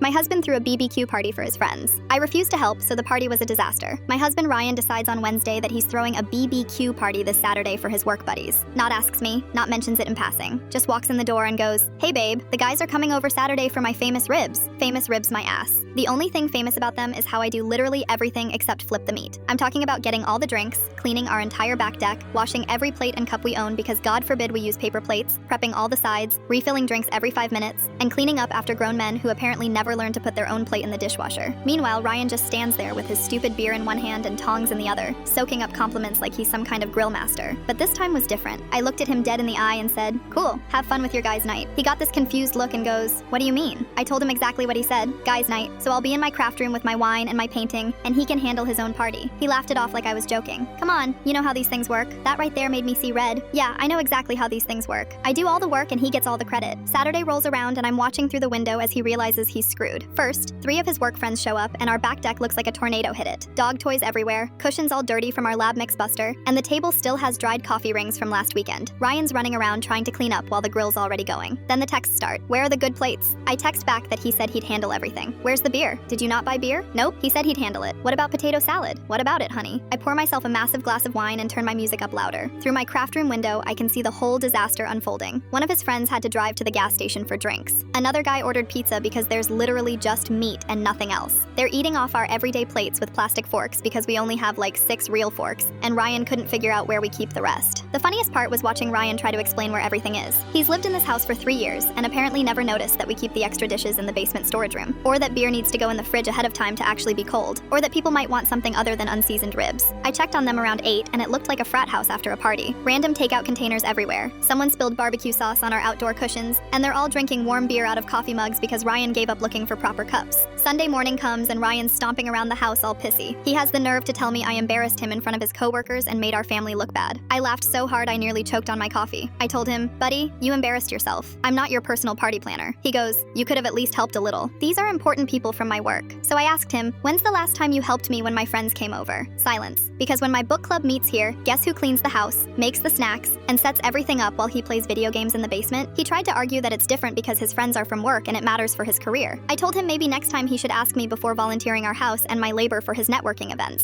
My husband threw a BBQ party for his friends. I refused to help, so the party was a disaster. My husband Ryan decides on Wednesday that he's throwing a BBQ party this Saturday for his work buddies. Not asks me, not mentions it in passing. Just walks in the door and goes, "Hey babe, the guys are coming over Saturday for my famous ribs." Famous ribs my ass. The only thing famous about them is how I do literally everything except flip the meat. I'm talking about getting all the drinks, cleaning our entire back deck, washing every plate and cup we own because God forbid we use paper plates, prepping all the sides, refilling drinks every 5 minutes, and cleaning up after grown men who apparently never learned to put their own plate in the dishwasher. Meanwhile, Ryan just stands there with his stupid beer in one hand and tongs in the other, soaking up compliments like he's some kind of grill master. But this time was different. I looked at him dead in the eye and said, "Cool, have fun with your guys' night." He got this confused look and goes, "What do you mean?" I told him exactly what he said, guys' night, so I'll be in my craft room with my wine and my painting, and he can handle his own party. He laughed it off like I was joking. Come on, you know how these things work. That right there made me see red. Yeah, I know exactly how these things work. I do all the work and he gets all the credit. Saturday rolls around and I'm watching through the window as he realizes he's screwed. First, 3 of his work friends show up and our back deck looks like a tornado hit it. Dog toys everywhere, cushions all dirty from our lab mix buster, and the table still has dried coffee rings from last weekend. Ryan's running around trying to clean up while the grill's already going. Then the texts start. "Where are the good plates?" I text back that he said he'd handle everything. "Where's the beer? Did you not buy beer?" "Nope, he said he'd handle it." "What about potato salad?" "What about it, honey?" I pour myself a massive glass of wine and turn my music up louder. Through my craft room window, I can see the whole disaster unfolding. One of his friends had to drive to the gas station for drinks. Another guy ordered pizza because there's literally just meat and nothing else. They're eating off our everyday plates with plastic forks because we only have like 6 real forks, and Ryan couldn't figure out where we keep the rest. The funniest part was watching Ryan try to explain where everything is. He's lived in this house for 3 years and apparently never noticed that we keep the extra dishes in the basement storage room, or that beer needs to go in the fridge ahead of time to actually be cold, or that people might want something other than unseasoned ribs. I checked on them around 8 and it looked like a frat house after a party. Random takeout containers everywhere. Someone spilled barbecue sauce on our outdoor cushions, and they're all drinking warm beer out of coffee mugs because Ryan gave up looking for proper cups. Sunday morning comes and Ryan's stomping around the house all pissy. He has the nerve to tell me I embarrassed him in front of his coworkers and made our family look bad. I laughed so hard I nearly choked on my coffee. I told him, "Buddy, you embarrassed yourself. I'm not your personal party planner." He goes, "You could have at least helped a little." These are important people from my work. So I asked him, "When's the last time you helped me when my friends came over?" Silence. Because when my book club meets here, guess who cleans the house, makes the snacks, and sets everything up while he plays video games in the basement? He tried to argue that it's different because his friends are from work and it matters for his career. I told him maybe next time he should ask me before volunteering our house and my labor for his networking events.